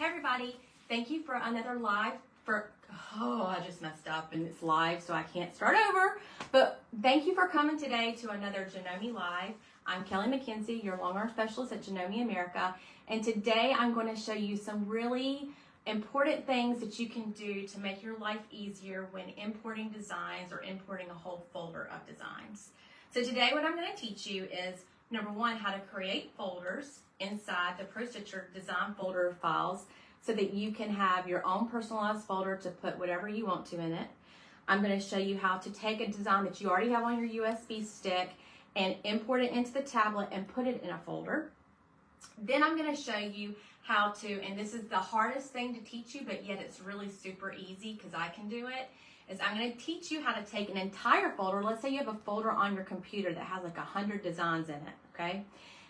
Hey everybody, thank you for another live I just messed up and it's live so I can't start over. But thank you for coming today to another Janome Live. I'm Kelley McKenzie, your long arm specialist at Janome America. And today I'm going to show you some really important things that you can do to make your life easier when importing designs or importing a whole folder of designs. So today what I'm going to teach you is, number one, how to create folders inside the ProStitcher design folder files so that you can have your own personalized folder to put whatever you want to in it. I'm going to show you how to take a design that you already have on your USB stick and import it into the tablet and put it in a folder. Then I'm going to show you how to, and this is the hardest thing to teach you, but yet it's really super easy because I can do it, is I'm going to teach you how to take an entire folder. Let's say you have a folder on your computer that has like 100 designs in it, okay?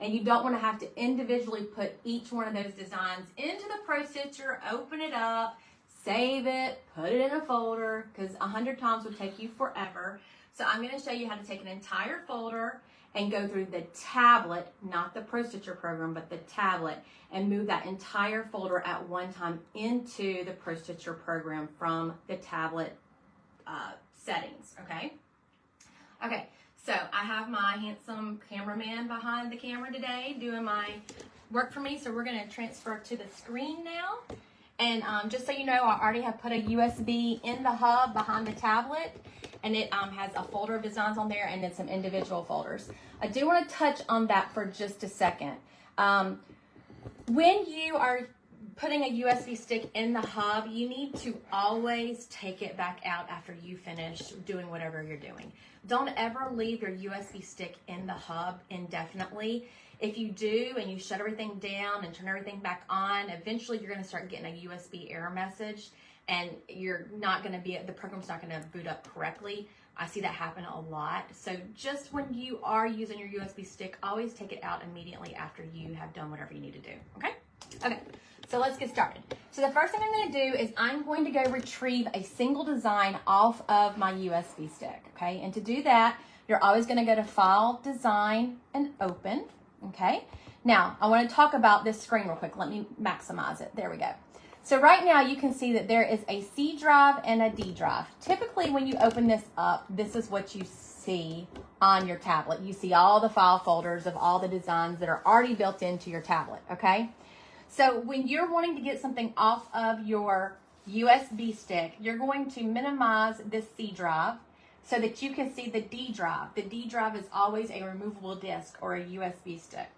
And you don't want to have to individually put each one of those designs into the ProStitcher, open it up, save it, put it in a folder, because 100 times would take you forever. So I'm going to show you how to take an entire folder and go through the tablet, not the ProStitcher program, but the tablet, and move that entire folder at one time into the ProStitcher program from the tablet settings, okay? Okay, so I have my handsome cameraman behind the camera today doing my work for me, so we're going to transfer to the screen now. And just so you know, I already have put a USB in the hub behind the tablet, and it has a folder of designs on there and then some individual folders. I do want to touch on that for just a second. When you are putting a USB stick in the hub, you need to always take it back out after you finish doing whatever you're doing. Don't ever leave your USB stick in the hub indefinitely. If you do and you shut everything down and turn everything back on, eventually you're going to start getting a USB error message and you're not going to be, the program's not going to boot up correctly. I see that happen a lot. So just when you are using your USB stick, always take it out immediately after you have done whatever you need to do, okay? Okay, so let's get started. So the first thing I'm going to do is I'm going to go retrieve a single design off of my USB stick, okay? And to do that, you're always going to go to File, Design, and Open, okay? Now, I want to talk about this screen real quick. Let me maximize it. There we go. So right now you can see that there is a C drive and a D drive. Typically when you open this up, this is what you see on your tablet. You see all the file folders of all the designs that are already built into your tablet, okay? So when you're wanting to get something off of your USB stick, you're going to minimize this C drive so that you can see the D drive. The D drive is always a removable disk or a USB stick.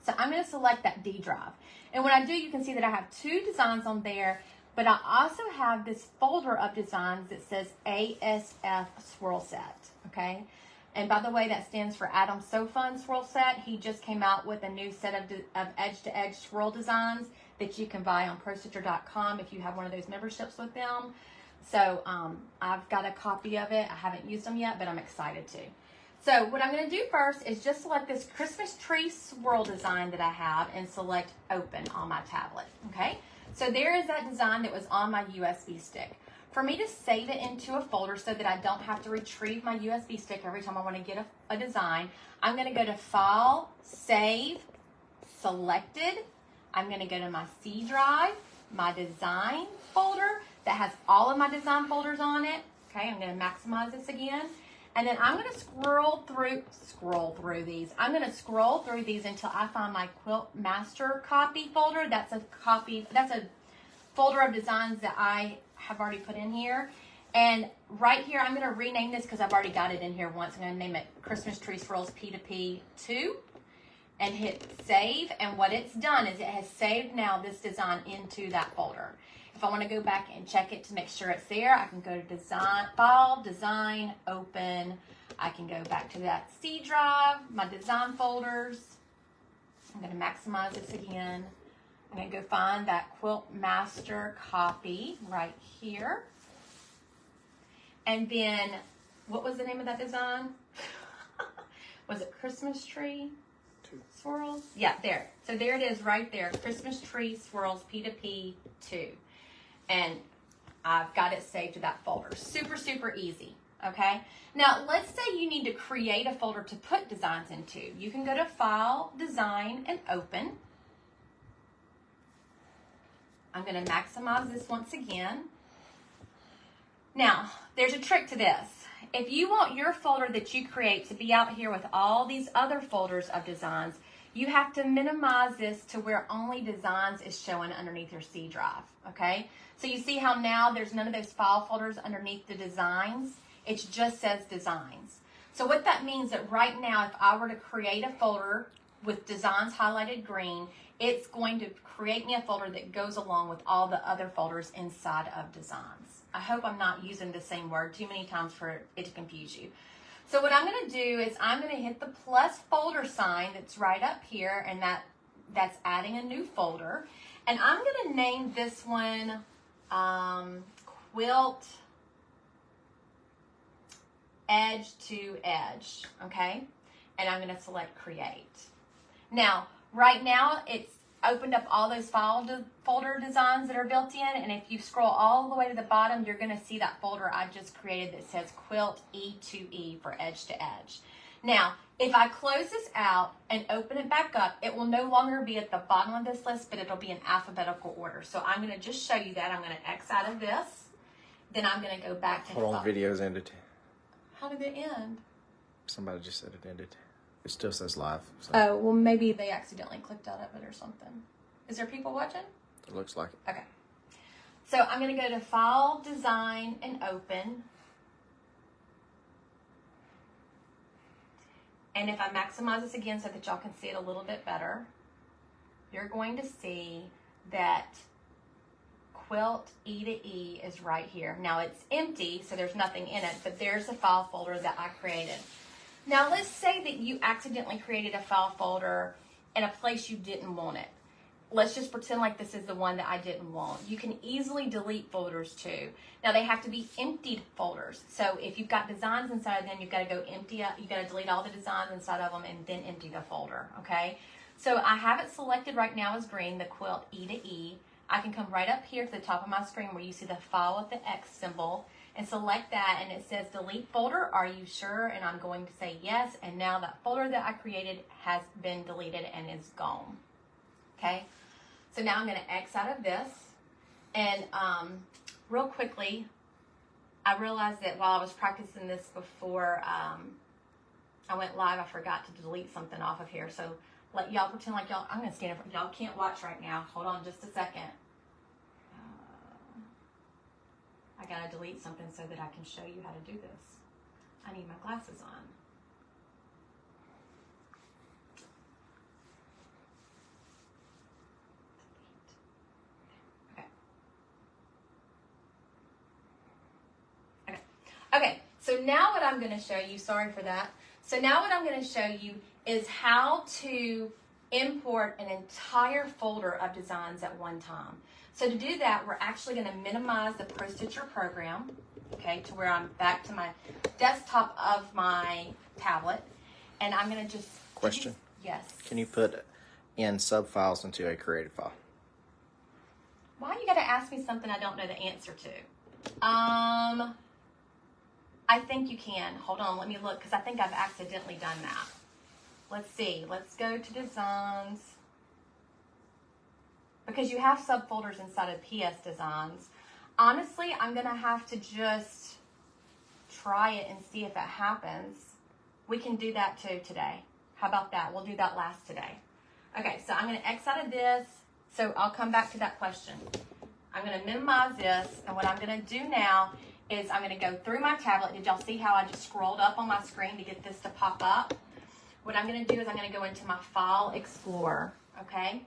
So I'm going to select that D drive. And when I do, you can see that I have two designs on there, but I also have this folder of designs that says ASF Swirl Set, okay? And by the way, that stands for Adam So Fun Swirl Set. He just came out with a new set of edge-to-edge swirl designs that you can buy on ProStitcher.com if you have one of those memberships with them. So I've got a copy of it. I haven't used them yet, but I'm excited to. So what I'm going to do first is just select this Christmas tree swirl design that I have and select Open on my tablet, okay? So there is that design that was on my USB stick. For me to save it into a folder so that I don't have to retrieve my USB stick every time I want to get a design, I'm going to go to File, Save, Selected. I'm going to go to my C drive, my design folder that has all of my design folders on it. Okay, I'm going to maximize this again. And then I'm going to scroll through these. I'm going to scroll through these until I find my Quilt Master copy folder. That's a folder of designs that I have already put in here. And right here, I'm going to rename this because I've already got it in here once. I'm going to name it Christmas Tree Swirls P2P 2 and hit save. And what it's done is it has saved now this design into that folder. If I want to go back and check it to make sure it's there, I can go to Design, File, Design, Open. I can go back to that C drive, my design folders. I'm going to maximize this again. I'm going to go find that Quilt Master copy right here. And then, what was the name of that design? Was it Christmas Tree Swirls? Yeah, there. So there it is right there, Christmas Tree Swirls P2P 2. And I've got it saved to that folder. Super, super easy, okay? Now, let's say you need to create a folder to put designs into. You can go to File, Design, and Open. I'm going to maximize this once again. Now, there's a trick to this. If you want your folder that you create to be out here with all these other folders of designs, you have to minimize this to where only designs is showing underneath your C drive, okay? So you see how now there's none of those file folders underneath the designs? It just says designs. So what that means that right now, if I were to create a folder with designs highlighted green, it's going to create me a folder that goes along with all the other folders inside of designs. I hope I'm not using the same word too many times for it to confuse you. So what I'm going to do is I'm going to hit the plus folder sign that's right up here, and that's adding a new folder. And I'm going to name this one Quilt Edge to Edge, okay? And I'm going to select Create. Now, right now, it's opened up all those folder designs that are built in, and if you scroll all the way to the bottom, you're going to see that folder I just created that says Quilt E2E for Edge to Edge. Now, if I close this out and open it back up, it will no longer be at the bottom of this list, but it'll be in alphabetical order. So I'm going to just show you that. I'm going to X out of this. Then I'm going to go back to Hold on, the video's ended. How did it end? Somebody just said it ended. It still says live. So. Oh, well, maybe they accidentally clicked out of it or something. Is there people watching? It looks like it. Okay. So I'm going to go to File, Design, and Open. And if I maximize this again so that y'all can see it a little bit better, you're going to see that Quilt E to E is right here. Now it's empty, so there's nothing in it, but there's the file folder that I created. Now let's say that you accidentally created a file folder in a place you didn't want it. Let's just pretend like this is the one that I didn't want. You can easily delete folders too. Now they have to be emptied folders. So if you've got designs inside of them, you've got to go empty it. You've got to delete all the designs inside of them and then empty the folder, okay? So I have it selected right now as green, the Quilt E to E. I can come right up here to the top of my screen where you see the file with the X symbol and select that, and it says delete folder. Are you sure? And I'm going to say yes, and now that folder that I created has been deleted and is gone. Okay, so now I'm going to X out of this, and real quickly, I realized that while I was practicing this before I went live, I forgot to delete something off of here. So let y'all pretend like y'all, I'm going to stand up. Y'all can't watch right now. Hold on just a second. I got to delete something so that I can show you how to do this. I need my glasses on. Okay, so now what I'm going to show you, sorry for that. So now what I'm going to show you is how to import an entire folder of designs at one time. So to do that, we're actually going to minimize the Pro Stitcher program, okay, to where I'm back to my desktop of my tablet, and I'm going to just... Question? Yes. Can you put in sub-files into a created file? Why you got to ask me something I don't know the answer to? I think you can. Hold on, let me look, because I think I've accidentally done that. Let's see. Let's go to Designs. Because you have subfolders inside of PS Designs. Honestly, I'm going to have to just try it and see if it happens. We can do that too today. How about that? We'll do that last today. Okay, so I'm going to X out of this. So I'll come back to that question. I'm going to minimize this, and what I'm going to do now is I'm going to go through my tablet. Did y'all see how I just scrolled up on my screen to get this to pop up? What I'm going to do is I'm going to go into my File Explorer, okay?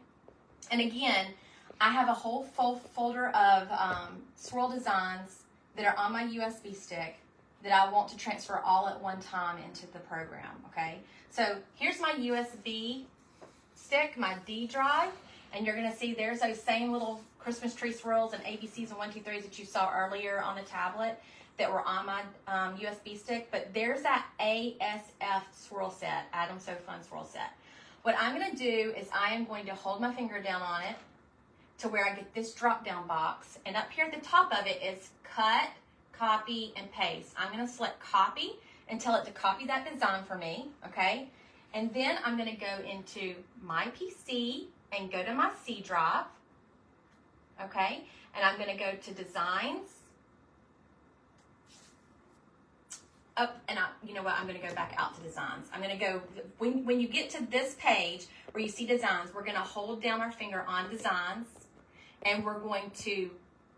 And again, I have a whole folder of swirl designs that are on my USB stick that I want to transfer all at one time into the program, okay? So here's my USB stick, my D drive, and you're going to see there's those same little Christmas tree swirls and ABCs and 1, 2, 3s that you saw earlier on the tablet that were on my USB stick, but there's that ASF swirl set, Adam So Fun swirl set. What I'm going to do is I am going to hold my finger down on it to where I get this drop down box, and up here at the top of it is cut, copy, and paste. I'm going to select copy and tell it to copy that design for me, okay? And then I'm going to go into my PC and go to my C drive, okay? And I'm going to go to Designs. Oh, and you know what? I'm going to go back out to Designs. I'm going to go, when you get to this page where you see Designs, we're going to hold down our finger on Designs, and we're going to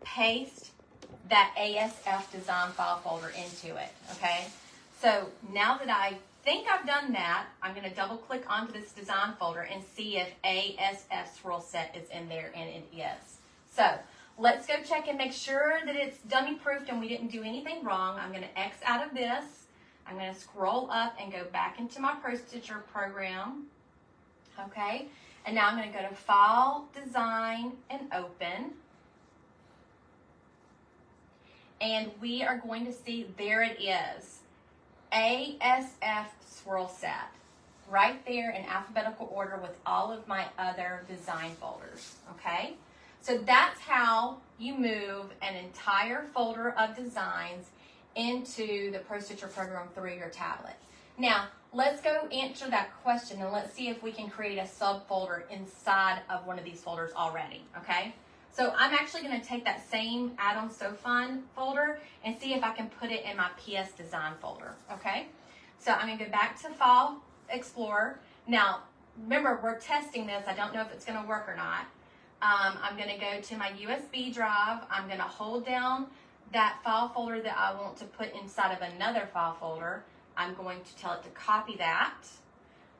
paste that ASF design file folder into it, okay? So now that I think I've done that, I'm going to double click onto this design folder and see if ASF swirl set is in there, and it is. So let's go check and make sure that it's dummy proofed and we didn't do anything wrong. I'm going to X out of this. I'm going to scroll up and go back into my Pro Stitcher program, okay? And now I'm going to go to File, Design, and Open. And we are going to see, there it is, ASF swirl set, right there in alphabetical order with all of my other design folders, okay? So that's how you move an entire folder of designs into the Pro Stitcher program through your tablet. Now, let's go answer that question and let's see if we can create a subfolder inside of one of these folders already, okay? So I'm actually going to take that same Add-on So Fun folder and see if I can put it in my PS Design folder, okay? So I'm going to go back to File Explorer. Now, remember, we're testing this. I don't know if it's going to work or not. I'm going to go to my USB drive. I'm going to hold down that file folder that I want to put inside of another file folder. I'm going to tell it to copy that.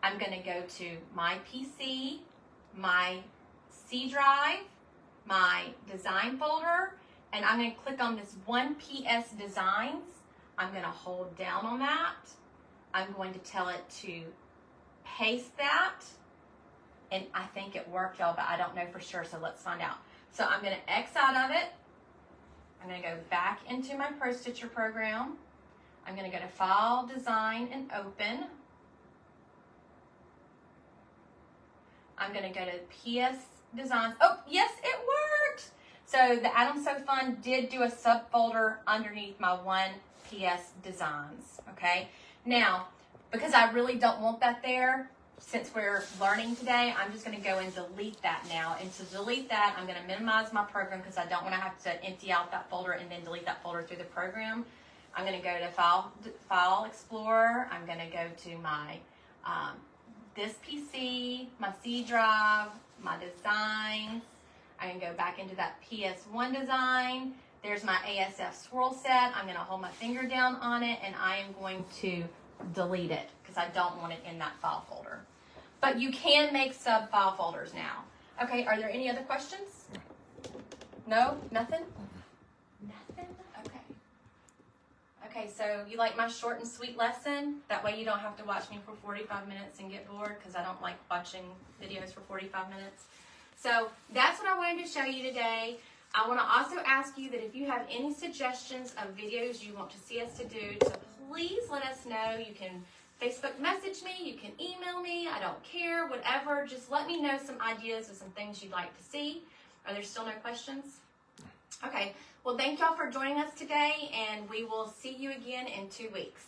I'm going to go to my PC, my C drive, my design folder, and I'm going to click on this one PS Designs. I'm going to hold down on that. I'm going to tell it to paste that, and I think it worked, y'all, but I don't know for sure, so let's find out. So I'm going to X out of it. I'm going to go back into my Pro Stitcher program. I'm going to go to File, Design, and Open. I'm going to go to PS Designs. Oh, yes, it worked. So the Add-on So Fun did do a subfolder underneath my one PS Designs, okay? Now, because I really don't want that there, since we're learning today, I'm just going to go and delete that now. And to delete that, I'm going to minimize my program because I don't want to have to empty out that folder and then delete that folder through the program. I'm going to go to File Explorer. I'm going to go to my this PC, my C drive, my designs. I'm going to go back into that PS1 design. There's my ASF swirl set. I'm going to hold my finger down on it, and I am going to delete it because I don't want it in that file folder. But you can make sub file folders now. Okay, are there any other questions? No? Nothing? Nothing? Okay. Okay, so you like my short and sweet lesson? That way you don't have to watch me for 45 minutes and get bored, because I don't like watching videos for 45 minutes. So that's what I wanted to show you today. I want to also ask you that if you have any suggestions of videos you want to see us to do, so please let us know. You can Facebook message me, you can email me, I don't care, whatever. Just let me know some ideas of some things you'd like to see. Are there still no questions? Okay, well, thank y'all for joining us today, and we will see you again in 2 weeks.